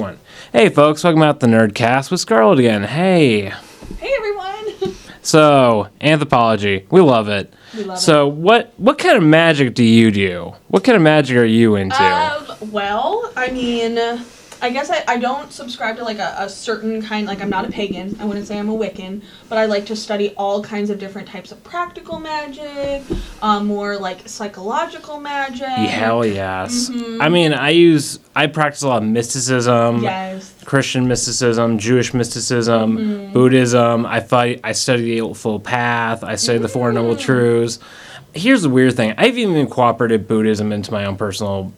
One. Hey folks, welcome out to the Nerdcast with Scarlett again. Hey. Hey everyone. So, anthropology. We love it. So, what kind of magic do you do? What kind of magic are you into? Well, I mean, I guess I don't subscribe to like a certain kind, like I'm not a pagan, I wouldn't say I'm a Wiccan, but I like to study all kinds of different types of practical magic, more like psychological magic. Hell yes. Mm-hmm. I mean, I practice a lot of mysticism, yes. Christian mysticism, Jewish mysticism, Buddhism. I study the Eightfold Path, I study the Four Noble Truths. Here's the weird thing. I've even incorporated Buddhism into my own personal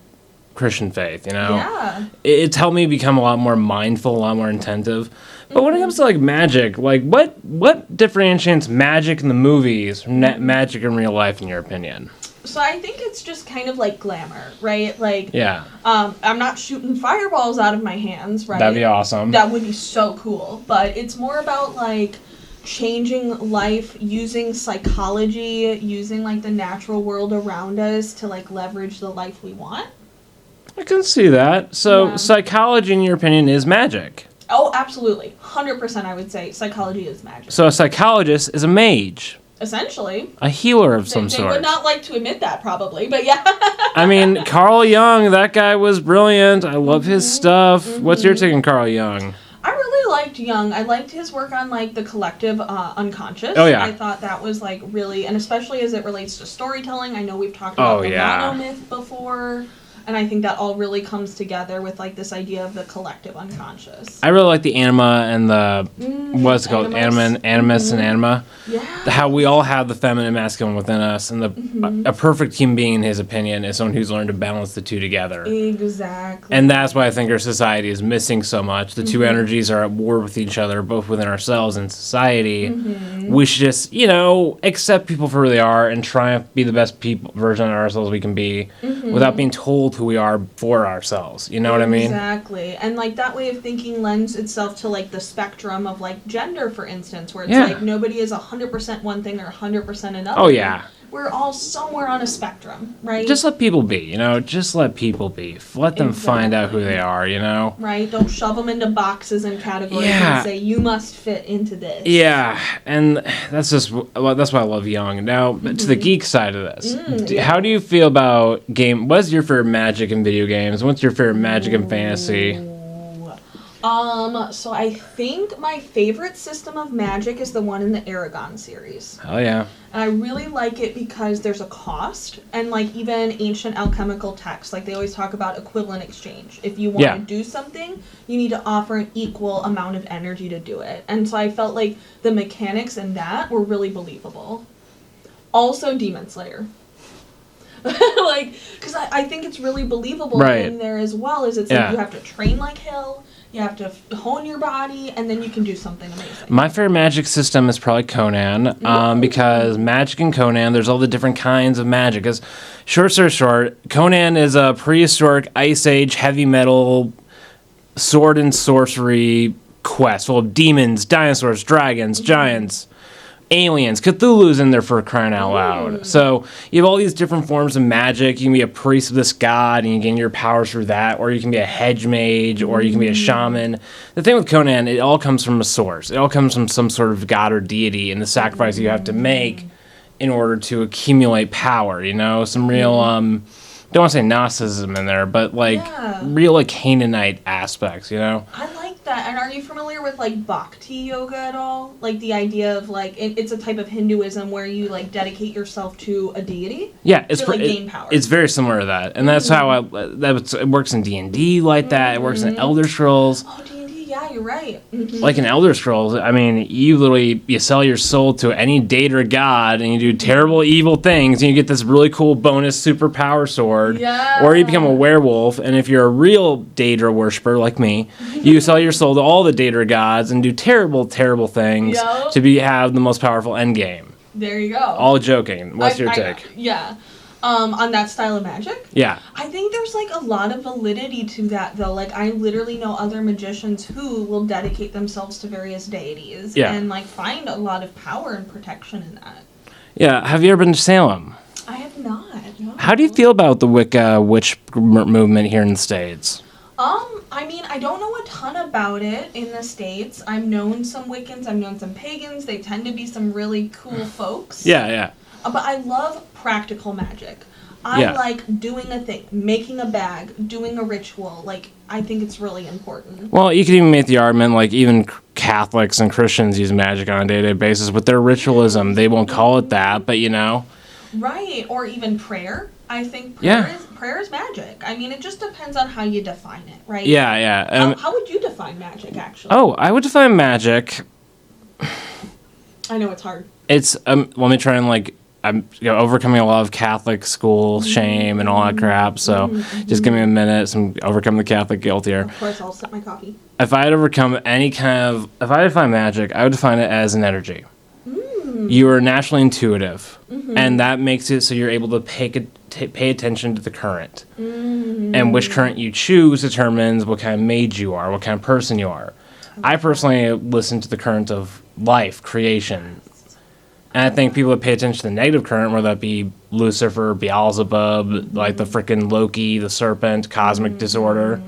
Christian faith, you know? Yeah. It's helped me become a lot more mindful, a lot more attentive. But when it comes to, like, magic, like, what differentiates magic in the movies from magic in real life, in your opinion? So I think it's just kind of like glamour, right? Like, yeah. I'm not shooting fireballs out of my hands, right? That'd be awesome. That would be so cool. But it's more about, like, changing life, using psychology, using, like, the natural world around us to, like, leverage the life we want. I can see that. So, psychology, in your opinion, is magic. Oh, absolutely. 100% I would say psychology is magic. So, a psychologist is a mage. Essentially. A healer of some sort. They would not like to admit that, probably, but yeah. I mean, Carl Jung, that guy was brilliant. I love his stuff. What's your take on Carl Jung? I really liked Jung. I liked his work on, like, the collective unconscious. Oh, yeah. I thought that was, like, really, and especially as it relates to storytelling. I know we've talked about the monomyth before. And I think that all really comes together with, like, this idea of the collective unconscious. I really like the anima and the, what's it called? Animus and anima. Yeah. How we all have the feminine and masculine within us. And a perfect human being, in his opinion, is someone who's learned to balance the two together. Exactly. And that's why I think our society is missing so much. The two energies are at war with each other, both within ourselves and society. We should just, accept people for who they are and try and be the best version of ourselves we can be without being told who we are for ourselves. You know what I mean? Exactly. And, like, that way of thinking lends itself to, like, the spectrum of, like, gender, for instance, where it's like nobody is 100% one thing or 100% another. Oh, yeah. We're all somewhere on a spectrum, right? Just let people be, Just let people be. Let them find out who they are, Right? Don't shove them into boxes and categories and say, you must fit into this. Yeah, and that's why I love Jung. Now, to the geek side of this, how do you feel about what's your favorite magic in video games? What's your favorite magic in fantasy? So I think my favorite system of magic is the one in the Aragon series. Oh, yeah. And I really like it because there's a cost, and, like, even ancient alchemical texts, like, they always talk about equivalent exchange. If you want to do something, you need to offer an equal amount of energy to do it. And so I felt like the mechanics in that were really believable. Also, Demon Slayer. Like, because I think it's really believable in there as well, is it's like you have to train like hell. You have to hone your body, and then you can do something amazing. My favorite magic system is probably Conan, because magic in Conan, there's all the different kinds of magic. Because, short, Conan is a prehistoric Ice Age heavy metal sword and sorcery quest full of demons, dinosaurs, dragons, giants, aliens. Cthulhu's in there for crying out loud. So you have all these different forms of magic. You can be a priest of this god and you gain your powers through that, or you can be a hedge mage, or you can be a shaman. The thing with Conan, it all comes from a source. It all comes from some sort of god or deity and the sacrifice you have to make in order to accumulate power, Some real, don't want to say Gnosticism in there, but, like, real, like, Canaanite aspects, I like that. And are you familiar with, like, Bhakti yoga at all? Like, the idea of, like, it's a type of Hinduism where you, like, dedicate yourself to a deity? Yeah, gain power. It's very similar to that. And that's how it works in D&D like that. It works in Elder Scrolls. Oh, D&D, yeah, you're right. Like in Elder Scrolls, I mean, you sell your soul to any deity or god, and you do terrible, evil things, and you get this really cool bonus superpower sword. Yeah. Or you become a werewolf, and if you're a real deity worshiper like me, you sell your soul to all the deity gods and do terrible, terrible things to have the most powerful endgame. There you go. All joking. What's your take? Yeah. On that style of magic? Yeah. I think there's, like, a lot of validity to that, though. Like, I literally know other magicians who will dedicate themselves to various deities and, like, find a lot of power and protection in that. Yeah. Have you ever been to Salem? I have not, no. How do you feel about the Wicca witch movement here in the States? I mean, I don't know a ton about it in the States. I've known some Wiccans, I've known some pagans. They tend to be some really cool folks. Yeah. But I love practical magic. I like doing a thing, making a bag, doing a ritual. Like, I think it's really important. Well, you could even make the argument, like, even Catholics and Christians use magic on a day-to-day basis with their ritualism. They won't call it that, but, you know. Right, or even prayer. I think prayer is magic. I mean, it just depends on how you define it, right? Yeah. How would you define magic, actually? Oh, I would define magic. I know it's hard. It's, let me try and, like, I'm overcoming a lot of Catholic school shame and all that crap, so just give me a minute. Some overcome the Catholic guilt here. Of course, I'll sip my coffee. If I had overcome if I define magic, I would define it as an energy. You are naturally intuitive, and that makes it so you're able to pay attention to the current. And which current you choose determines what kind of mage you are, what kind of person you are. I personally listen to the current of life, creation. And I think people that pay attention to the negative current, whether that be Lucifer, Beelzebub, like the frickin' Loki, the serpent, cosmic disorder,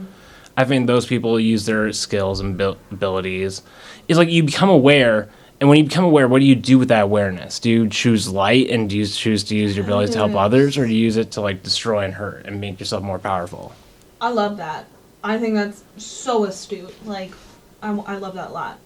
I think those people use their skills and abilities. It's like you become aware, and when you become aware, what do you do with that awareness? Do you choose light, and do you choose to use your abilities to help others, or do you use it to like destroy and hurt and make yourself more powerful? I love that. I think that's so astute. Like, I love that a lot.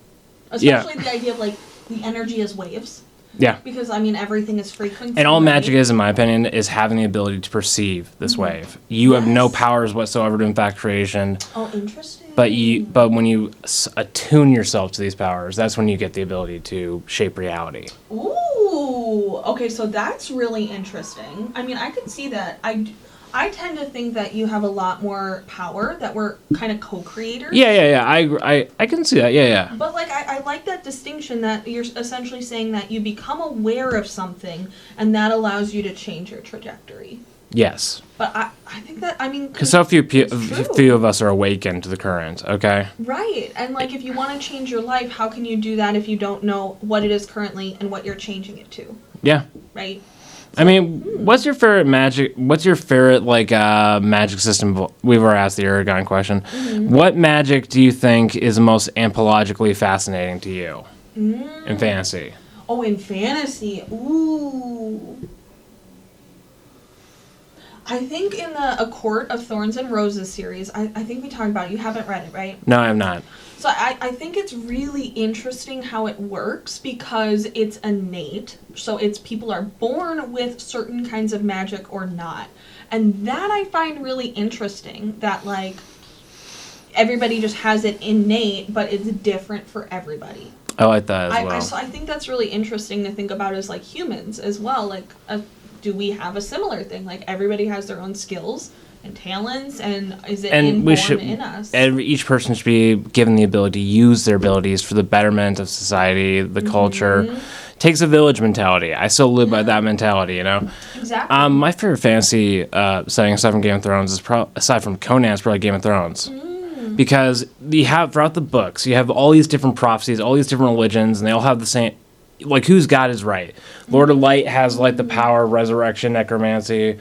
Especially the idea of like the energy as waves. Yeah. Because, I mean, everything is frequency. And all magic is, in my opinion, is having the ability to perceive this wave. You have no powers whatsoever to impact creation. Oh, interesting. But when you attune yourself to these powers, that's when you get the ability to shape reality. Ooh. Okay, so that's really interesting. I mean, I could see that. I tend to think that you have a lot more power, that we're kind of co-creators. Yeah. I can see that. Yeah. But, like, I like that distinction that you're essentially saying that you become aware of something, and that allows you to change your trajectory. Yes. But I think that, I mean... Because so few of us are awakened to the current, okay? Right. And, like, if you want to change your life, how can you do that if you don't know what it is currently and what you're changing it to? Yeah. Right? I mean, what's your favorite magic system? We've already asked the Aragon question. What magic do you think is the most anthropologically fascinating to you in fantasy? Oh, in fantasy. Ooh. I think in the A Court of Thorns and Roses series, I think we talked about it. You haven't read it, right? No, I have not. So I think it's really interesting how it works because it's innate. So it's people are born with certain kinds of magic or not. And that I find really interesting, that like everybody just has it innate, but it's different for everybody. I like that as well. So I think that's really interesting to think about as like humans as well. Like, do we have a similar thing? Like everybody has their own skills and talents, and is it inborn in us? Each person should be given the ability to use their abilities for the betterment of society, the culture. Takes a village mentality. I still live by that mentality, you know? Exactly. My favorite fantasy setting aside from Game of Thrones is aside from Conan, is probably Game of Thrones. Because you have, throughout the books, you have all these different prophecies, all these different religions, and they all have the same, like, whose God is right. Lord of Light has, like, the power of resurrection, necromancy.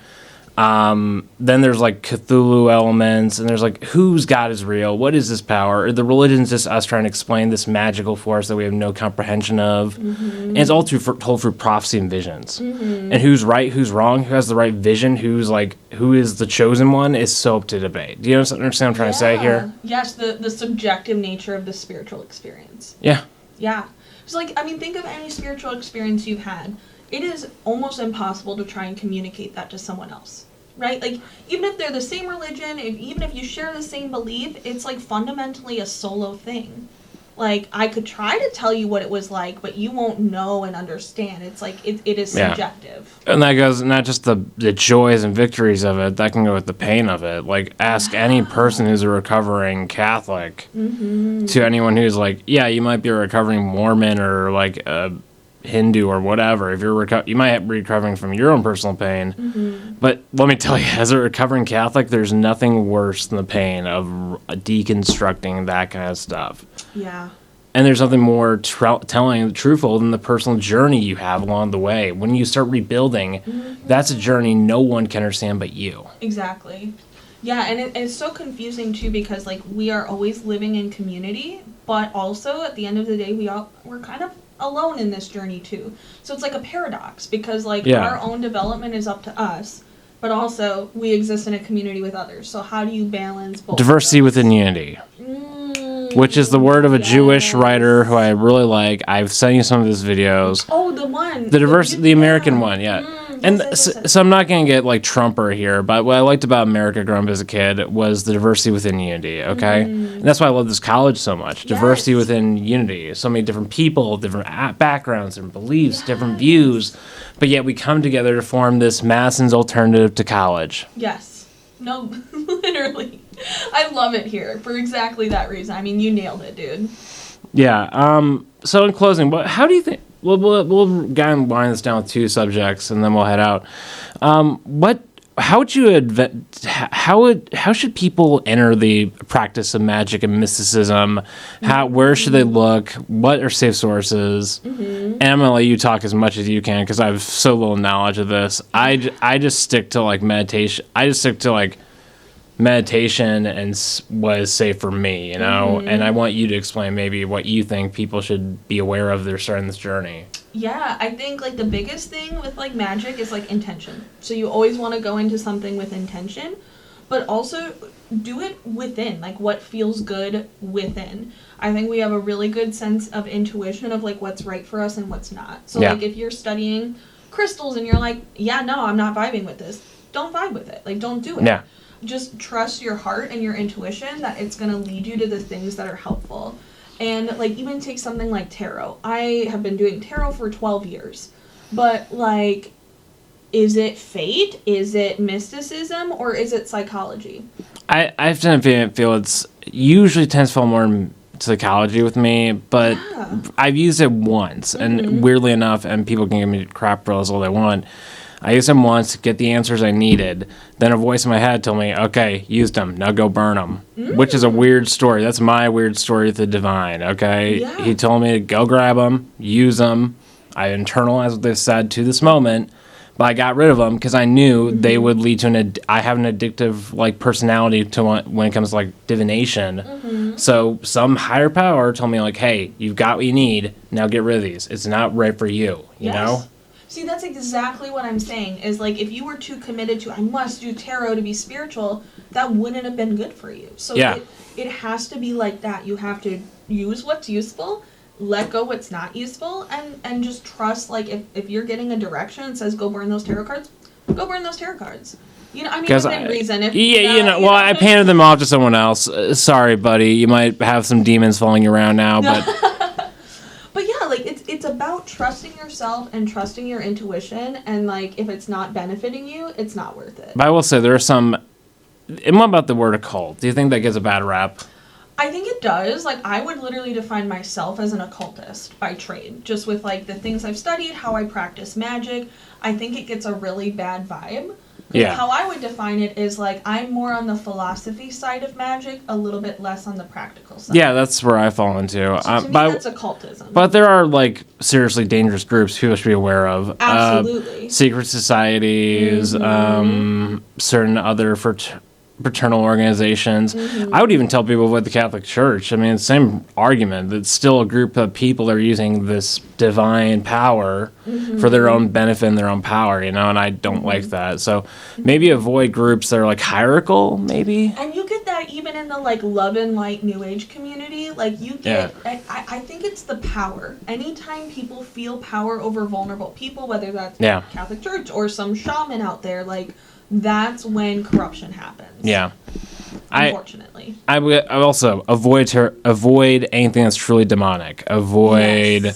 Then there's, like, Cthulhu elements, and there's, like, whose God is real? What is this power? Or the religion's just us trying to explain this magical force that we have no comprehension of. And it's all told through prophecy and visions. And who's right, who's wrong, who has the right vision, who is the chosen one is so up to debate. Do you understand what I'm trying to say here? Yes, the subjective nature of the spiritual experience. Yeah. Yeah. It's like, I mean, think of any spiritual experience you've had. It is almost impossible to try and communicate that to someone else, right? Like, even if they're the same religion, even if you share the same belief, it's like fundamentally a solo thing. Like, I could try to tell you what it was like, but you won't know and understand. It's like, it is subjective. And that goes not just the joys and victories of it, that can go with the pain of it. Like, ask any person who's a recovering Catholic to anyone who's like, yeah, you might be a recovering Mormon or like a Hindu or whatever. If you're you might be recovering from your own personal pain. But let me tell you, as a recovering Catholic, there's nothing worse than the pain of deconstructing that kind of stuff. Yeah. And there's nothing more truthful than the personal journey you have along the way. When you start rebuilding, that's a journey no one can understand but you. Exactly. Yeah, and it's so confusing too because like we are always living in community, but also at the end of the day we're kind of alone in this journey too. So it's like a paradox because like our own development is up to us, but also we exist in a community with others. So how do you balance both? Diversity within unity. Which is the word of a Jewish writer who I really like. I've sent you some of his videos. Oh, the one. The American one, yeah. So I'm not going to get like Trumper here, but what I liked about America growing up as a kid was the diversity within unity, okay? And that's why I love this college so much. Diversity within unity. So many different people, different backgrounds, different beliefs, different views, but yet we come together to form this Madison's alternative to college. Yes. No, literally. I love it here for exactly that reason. I mean, you nailed it, dude. Yeah. So in closing, how do you think... We'll wind this down with two subjects, and then we'll head out. How should people enter the practice of magic and mysticism? Where should they look? What are safe sources? And I'm gonna let you talk as much as you can because I have so little knowledge of this. I just stick to like meditation. Meditation and what is safe for me, you know? And I want you to explain maybe what you think people should be aware of they're starting this journey. Yeah, I think like the biggest thing with like magic is like intention. So you always want to go into something with intention, but also do it within, like what feels good within. I think we have a really good sense of intuition of like what's right for us and what's not. So like if you're studying crystals and you're like, yeah, no, I'm not vibing with this, don't vibe with it. Like don't do it. Yeah. Just trust your heart and your intuition that it's going to lead you to the things that are helpful. And like even take something like tarot. I have been doing tarot for 12 years. But like, is it fate? Is it mysticism? Or is it psychology? I've done feel it's usually tends to fall more in psychology with me, but I've used it once. And weirdly enough, and people can give me crap for all they want, I used them once to get the answers I needed. Then a voice in my head told me, okay, used them. Now go burn them. Which is a weird story. That's my weird story with the divine, okay? Yeah. He told me to go grab them, use them. I internalized what they said to this moment, but I got rid of them because I knew they would lead to I have an addictive like personality to when it comes to like divination. So some higher power told me like, hey, you've got what you need. Now get rid of these. It's not right for you, you know? See, that's exactly what I'm saying, is like, if you were too committed to, I must do tarot to be spiritual, that wouldn't have been good for you. So it has to be like that. You have to use what's useful, let go what's not useful, and just trust, like, if you're getting a direction that says, go burn those tarot cards, go burn those tarot cards. You know, I mean, within reason. I painted them off to someone else. Sorry, buddy, you might have some demons following you around now, but... But yeah, like it's about trusting yourself and trusting your intuition, and like if it's not benefiting you, it's not worth it. But I will say there are some. And what about the word occult? Do you think that gets a bad rap? I think it does. Like I would literally define myself as an occultist by trade, just with like the things I've studied, how I practice magic. I think it gets a really bad vibe. Yeah. How I would define it is like I'm more on the philosophy side of magic, a little bit less on the practical side. Yeah, that's where I fall into. So to me, that's occultism. But there are like seriously dangerous groups people should be aware of. Absolutely. Secret societies, certain other fraternal organizations. I would even tell people about the Catholic Church. I mean, it's the same argument. It's still a group of people that are using this divine power for their own benefit and their own power, you know, and I don't like that. So maybe avoid groups that are like hierarchical, maybe. And you get that even in the like love and light new age community. Like you get, I think it's the power. Anytime people feel power over vulnerable people, whether that's Catholic Church or some shaman out there, like that's when corruption happens. Yeah. Unfortunately. I would also avoid anything that's truly demonic. Avoid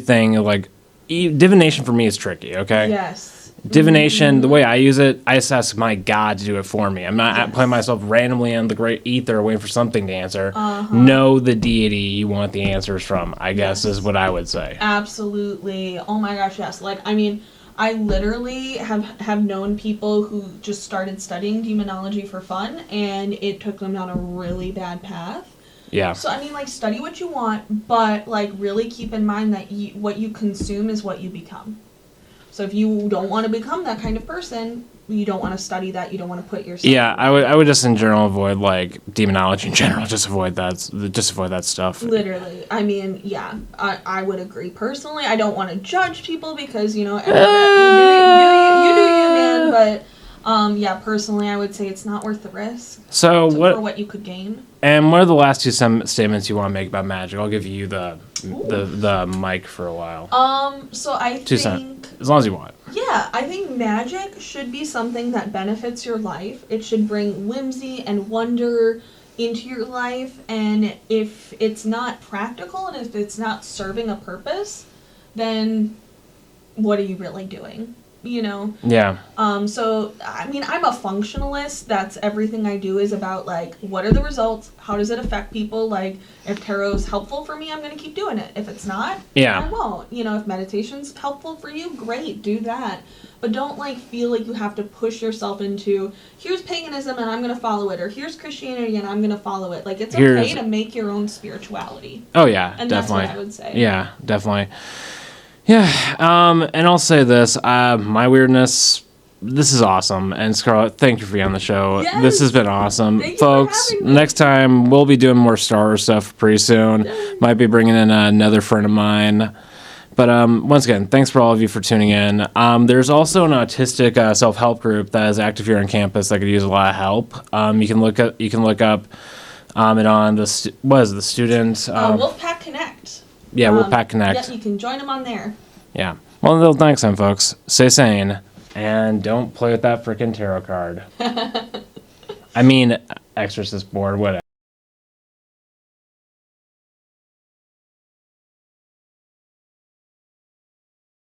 thing like divination for me is tricky, okay? Yes. Divination, the way I use it, I just ask my God to do it for me. I'm not putting myself randomly on the great ether waiting for something to answer. Know the deity you want the answers from, I guess is what I would say. Absolutely. Oh my gosh, yes. Like, I mean, I literally have known people who just started studying demonology for fun, and it took them down a really bad path. Yeah. So, I mean, like, study what you want, but, like, really keep in mind that what you consume is what you become. So if you don't want to become that kind of person, you don't want to study that, you don't want to put yourself. Yeah, I would just in general avoid like demonology in general. Just avoid that stuff. Literally, I mean, yeah, I would agree personally. I don't want to judge people because you know you do you, man. But yeah, personally, I would say it's not worth the risk. So for what you could gain. And what are the last two statements you want to make about magic? I'll give you the mic for a while. So I think as long as you want. Yeah, I think magic should be something that benefits your life. It should bring whimsy and wonder into your life, and if it's not practical and if it's not serving a purpose, then what are you really doing? You know? Yeah. So, I mean, I'm a functionalist. That's everything I do is about, like, what are the results? How does it affect people? Like, if tarot's helpful for me, I'm going to keep doing it. If it's not, I won't. You know, if meditation's helpful for you, great, do that. But don't, like, feel like you have to push yourself into, here's paganism and I'm going to follow it, or here's Christianity and I'm going to follow it. Like, it's okay to make your own spirituality. Oh, yeah, and definitely. That's what I would say. Yeah, definitely. Yeah, and I'll say this, my weirdness, this is awesome, and Scarlett, thank you for being on the show. Yes. This has been awesome. Thank Folks, you for having me. Next time, we'll be doing more Star Wars stuff pretty soon. Might be bringing in another friend of mine. But once again, thanks for all of you for tuning in. There's also an autistic self-help group that is active here on campus that could use a lot of help. You can look up it on the student. Wolfpack Connect. Yeah, Wolfpack Connect. Yeah, you can join them on there. Yeah. Well, until next time, folks, stay sane and don't play with that freaking tarot card. I mean, Exorcist board, whatever.